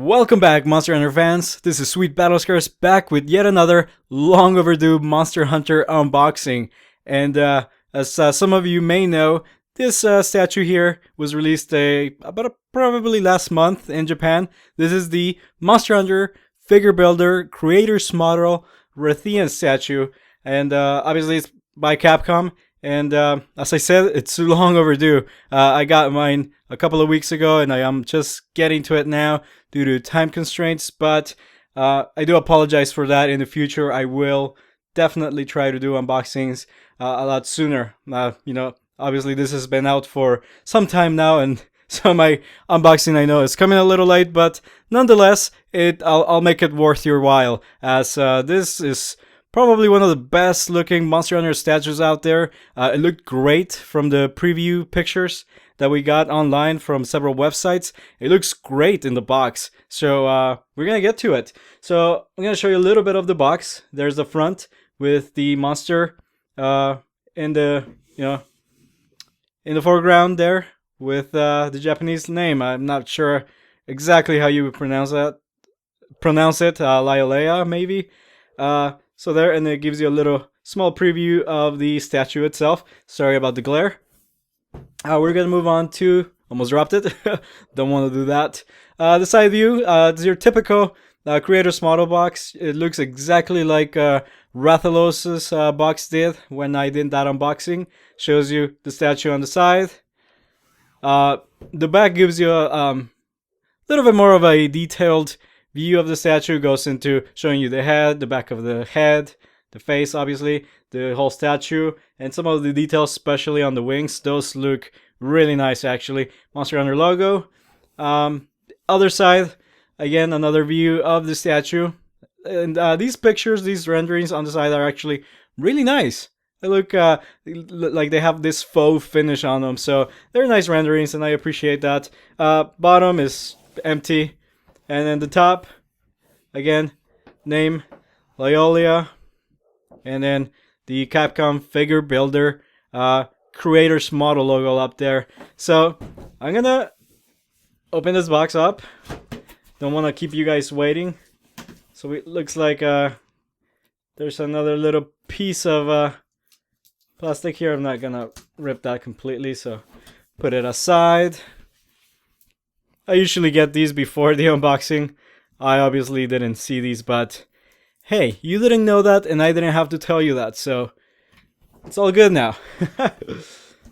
Welcome back, Monster Hunter fans. This is SweetBattlescars back with yet another long overdue Monster Hunter unboxing. And as some of you may know, this statue here was released probably last month in Japan. This is the Monster Hunter Figure Builder Creator's Model Rathian statue. And obviously it's by Capcom. And as I said, it's long overdue. I got mine a couple of weeks ago and I am just getting to it now due to time constraints, but I do apologize for that. In the future, I will definitely try to do unboxings a lot sooner. Obviously this has been out for some time now, and so my unboxing, I know, is coming a little late, but nonetheless, I'll make it worth your while, as this is probably one of the best looking Monster Hunter statues out there. It looked great from the preview pictures that we got online from several websites. It looks great in the box. So we're gonna get to it. So I'm gonna show you a little bit of the box. There's the front with the monster in the foreground there with the Japanese name. I'm not sure exactly how you would pronounce it. Laolea maybe. So there, and it gives you a little small preview of the statue itself. Sorry about the glare. We're gonna move on to, almost dropped it, don't want to do that. The side view, it's your typical creator's model box. It looks exactly like Rathalos's box did when I did that unboxing. Shows you the statue on the side. The back gives you a little bit more of a detailed view of the statue. Goes into showing you the head, the back of the head, the face, obviously, the whole statue, and some of the details, especially on the wings. Those look really nice, actually. Monster Hunter logo. Other side, again, another view of the statue. And these pictures, these renderings on the side are actually really nice. They look like they have this faux finish on them, so they're nice renderings, and I appreciate that. Bottom is empty, and then the top, again, name Laolea, and then the Capcom Figure Builder Creator's Model logo up there. So I'm gonna open this box up. Don't want to keep you guys waiting. So it looks like there's another little piece of plastic here. I'm not gonna rip that completely, so put it aside. I usually get these before the unboxing. I obviously didn't see these, but hey, you didn't know that, and I didn't have to tell you that, so it's all good now.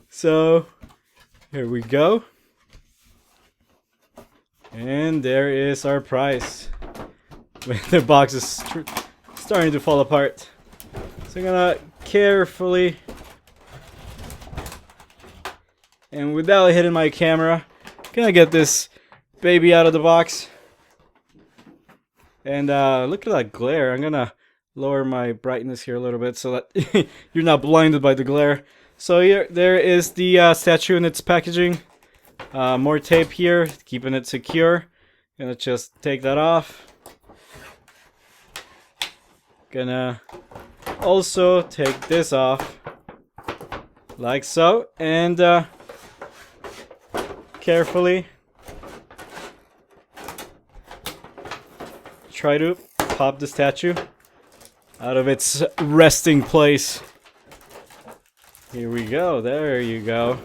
So here we go. And there is our price. The box is starting to fall apart. So I'm gonna carefully, and without hitting my camera, gonna get this baby out of the box. And look at that glare. I'm gonna lower my brightness here a little bit so that you're not blinded by the glare. So there is the statue in its packaging. More tape here, keeping it secure. Gonna just take that off. Gonna also take this off, like so, and carefully try to pop the statue out of its resting place. Here we go. There you go.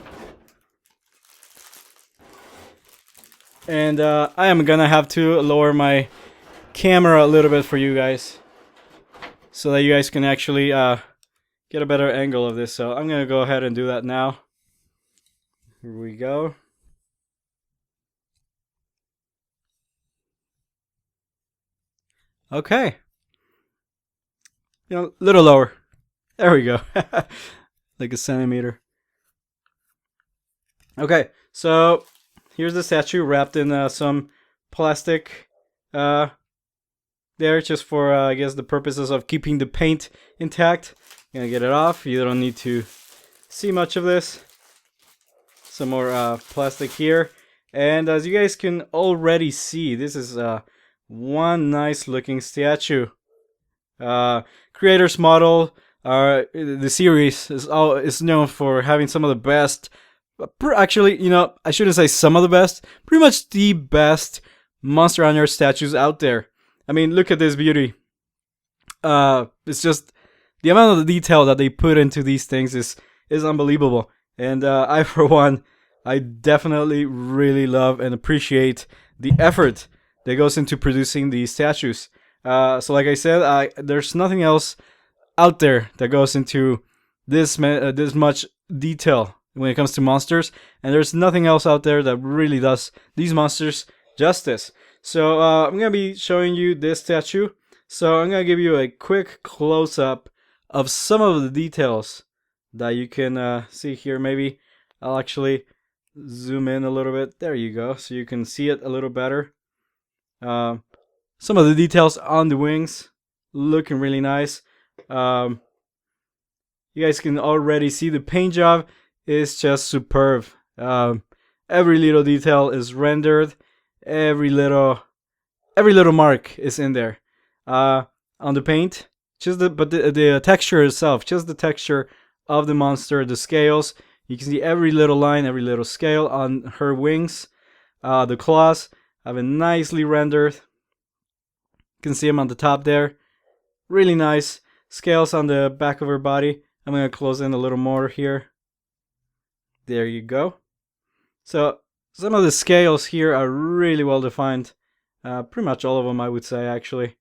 And I am gonna have to lower my camera a little bit for you guys, so that you guys can actually get a better angle of this. So I'm gonna go ahead and do that now. Here we go. Okay. A little lower. There we go. Like a centimeter. Okay, so here's the statue wrapped in some plastic there, just for, I guess, the purposes of keeping the paint intact. Gonna get it off. You don't need to see much of this. Some more plastic here. And as you guys can already see, this is one nice looking statue. Creator's Model, the series is known for having some of the best, actually, I shouldn't say some of the best, pretty much the best Monster Hunter statues out there. I mean, look at this beauty. It's just the amount of detail that they put into these things is unbelievable. And I, for one, I definitely really love and appreciate the effort that goes into producing these statues. So, like I said, there's nothing else out there that goes into this much detail when it comes to monsters, and there's nothing else out there that really does these monsters justice. So I'm gonna be showing you this statue. So I'm gonna give you a quick close-up of some of the details that you can see here. Maybe I'll actually zoom in a little bit. There you go, so you can see it a little better. Some of the details on the wings looking really nice. You guys can already see the paint job is just superb. Every little detail is rendered. Every little mark is in there. On the paint, but the texture itself, just the texture of the monster, the scales. You can see every little line, every little scale on her wings. The claws have been nicely rendered. You can see them on the top there. Really nice scales on the back of her body. I'm going to close in a little more here. There you go. So some of the scales here are really well defined. Pretty much all of them, I would say, actually.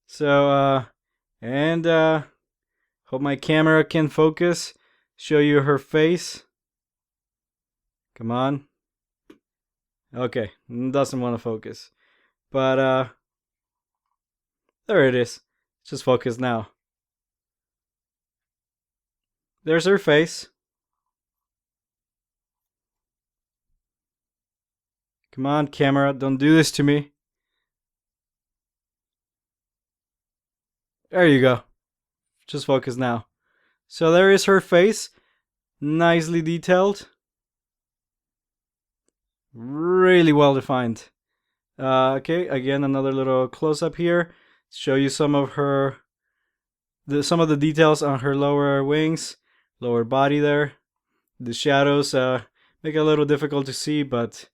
So, hope my camera can focus. Show you her face. Come on. Okay, doesn't want to focus. But, there it is. Just focus now. There's her face. Come on, camera, don't do this to me. There you go. Just focus now. So there is her face. Nicely detailed. Really well defined. Okay, again, another little close-up here. Show you some of the details on her lower wings, lower body there. The shadows make it a little difficult to see, but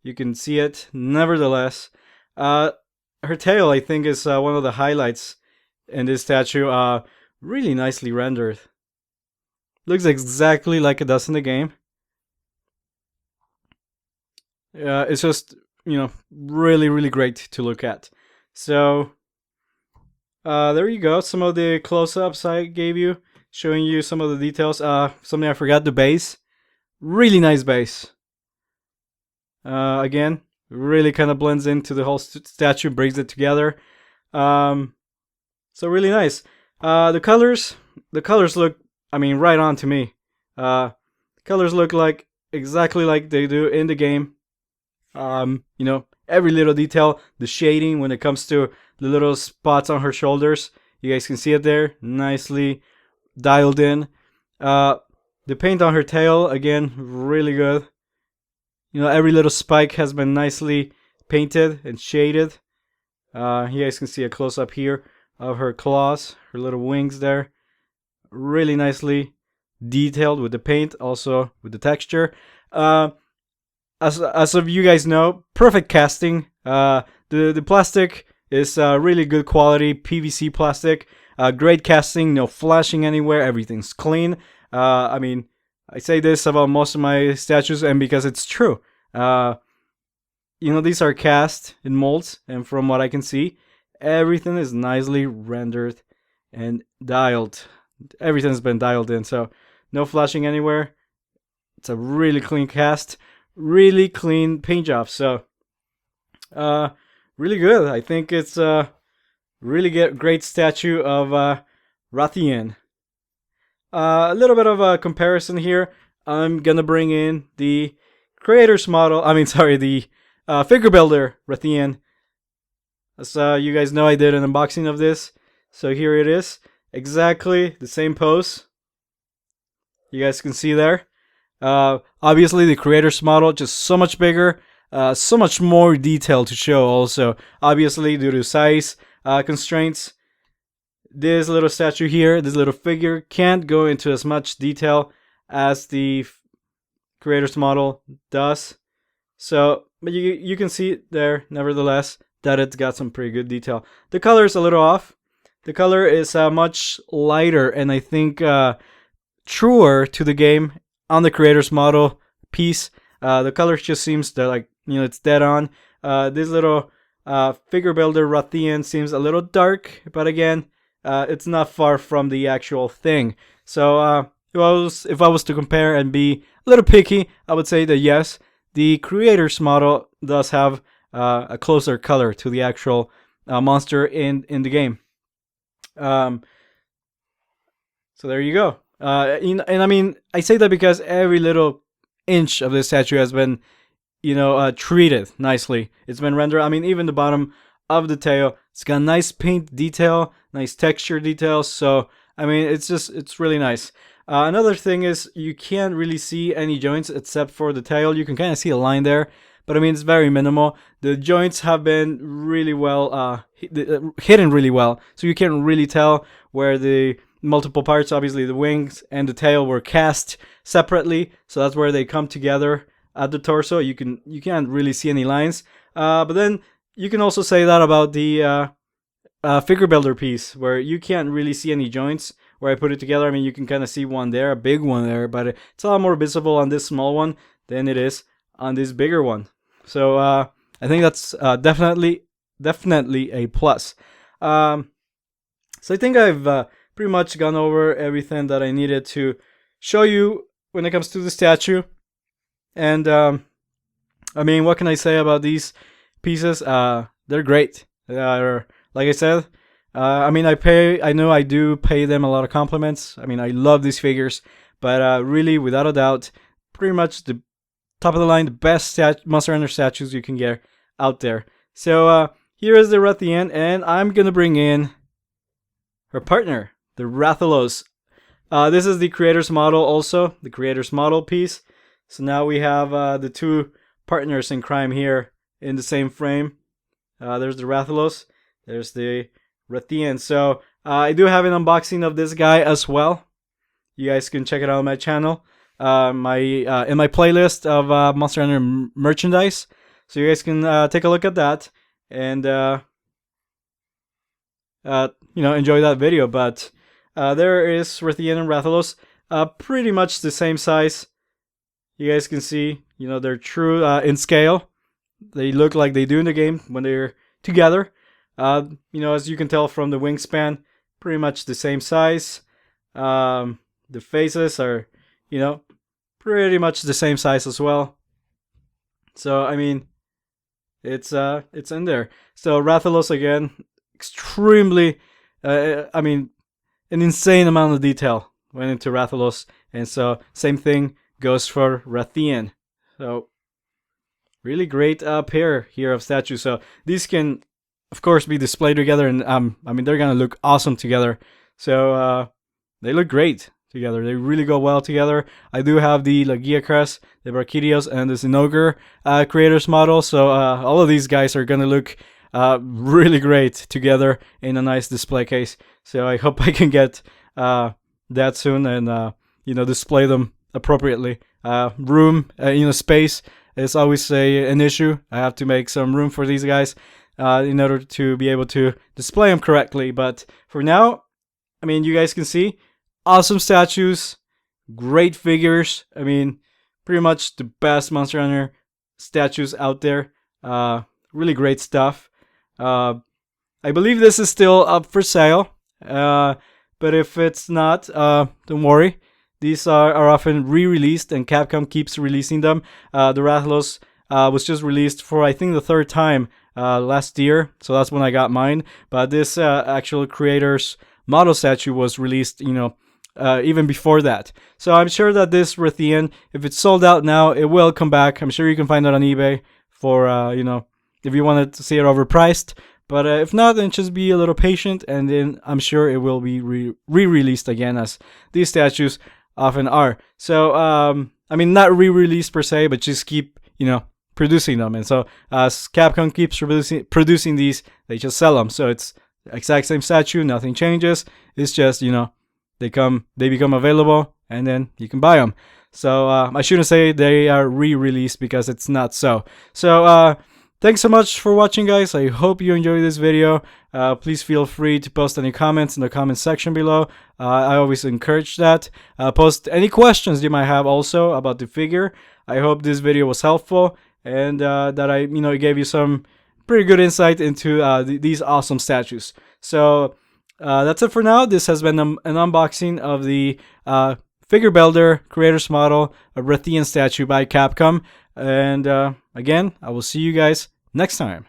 you can see it nevertheless. Her tail, I think, is one of the highlights in this statue. Really nicely rendered. Looks exactly like it does in the game. It's just, really, really great to look at. So, there you go. Some of the close-ups I gave you, showing you some of the details. Something I forgot, the base. Really nice base. Again, really kind of blends into the whole statue, brings it together. So really nice. The colors look, right on to me. Colors look like exactly like they do in the game. Every little detail, the shading when it comes to the little spots on her shoulders, you guys can see it there, nicely dialed in. The paint on her tail, again, really good. Every little spike has been nicely painted and shaded. You guys can see a close-up here of her claws, her little wings there. Really nicely detailed with the paint, also with the texture. As of you guys know, perfect casting. The plastic is really good quality PVC plastic. Great casting, no flashing anywhere. Everything's clean. I say this about most of my statues, and because it's true. These are cast in molds, and from what I can see, everything is nicely rendered and dialed. Everything's been dialed in, so no flashing anywhere. It's a really clean cast, really clean paint job. So, really good. I think it's a really great statue of Rathian. A little bit of a comparison here. I'm gonna bring in the creator's model. The figure builder Rathian. As you guys know, I did an unboxing of this. So here it is. Exactly the same pose. You guys can see there. Obviously, the creator's model just so much bigger, so much more detail to show. Also, obviously, due to size constraints, this little statue here, this little figure, can't go into as much detail as the creator's model does. So, but you can see there, nevertheless, that it's got some pretty good detail. The color is a little off. The color is much lighter, and I think truer to the game on the creator's model piece. The color just seems to, like, it's dead on. This little figure builder Rathian seems a little dark, but again, it's not far from the actual thing. So if I was to compare and be a little picky, I would say that yes, the creator's model does have a closer color to the actual monster in the game. So there you go. And I mean, I say that because every little inch of this statue has been, treated nicely. It's been rendered. I mean, even the bottom of the tail, it's got nice paint detail, nice texture details. So, I mean, it's really nice. Another thing is you can't really see any joints except for the tail. You can kind of see a line there, but I mean, it's very minimal. The joints have been really well hidden really well, so you can't really tell where the multiple parts, obviously the wings and the tail, were cast separately. So that's where they come together at the torso. You can't really see any lines. But then you can also say that about the figure builder piece, where you can't really see any joints where I put it together. I mean, you can kind of see one there, a big one there, but it's a lot more visible on this small one than it is on this bigger one. So I think that's definitely a plus. So I think I've pretty much gone over everything that I needed to show you when it comes to the statue. And I mean, what can I say about these pieces? They're great. Like I said, I mean, I know I do pay them a lot of compliments. I mean, I love these figures, but really, without a doubt, pretty much the top of the line, the best Monster Hunter statues you can get out there. So here is the Rathian, and I'm gonna bring in her partner, the Rathalos. This is the creator's model, also the creator's model piece. So now we have the two partners in crime here in the same frame. There's the Rathalos. There's the Rathian. So I do have an unboxing of this guy as well. You guys can check it out on my channel. In my playlist of Monster Hunter merchandise. So you guys can take a look at that and enjoy that video. But there is Rathian and Rathalos, pretty much the same size. You guys can see, they're true in scale. They look like they do in the game when they're together. As you can tell from the wingspan, pretty much the same size. The faces are, pretty much the same size as well. So I mean, it's in there. So Rathalos again, extremely, an insane amount of detail went into Rathalos, and so same thing goes for Rathian. So really great pair here of statues. So these can, of course, be displayed together, and they're gonna look awesome together. So they look great together. They really go well together. I do have the Lagiacrus, the Brachydios, and the Zinogre creators model. So all of these guys are gonna look really great together in a nice display case. So I hope I can get that soon and display them appropriately. Space is always an issue. I have to make some room for these guys in order to be able to display them correctly. But for now, I mean, you guys can see awesome statues, great figures. I mean, pretty much the best Monster Hunter statues out there. Really great stuff. I believe this is still up for sale. But if it's not, don't worry. These are often re-released, and Capcom keeps releasing them. The Rathalos was just released for, I think, the third time last year, so that's when I got mine. But this actual creator's model statue was released, even before that. So I'm sure that this Rathian, if it's sold out now, it will come back. I'm sure you can find it on eBay for, if you wanted to see it overpriced. But if not, then just be a little patient, and then I'm sure it will be re-released again, as these statues often are. So, not re-released per se, but just keep, producing them. And so, as Capcom keeps producing these, they just sell them. So it's the exact same statue, nothing changes. It's just, they become available, and then you can buy them. So I shouldn't say they are re-released, because it's not so. So thanks so much for watching, guys. I hope you enjoyed this video. Please feel free to post any comments in the comment section below. I always encourage that. Post any questions you might have also about the figure. I hope this video was helpful, and that I gave you some pretty good insight into these awesome statues. So that's it for now. This has been an unboxing of the Figure Builder Creator's Model, a Rathian statue by Capcom. And again, I will see you guys next time.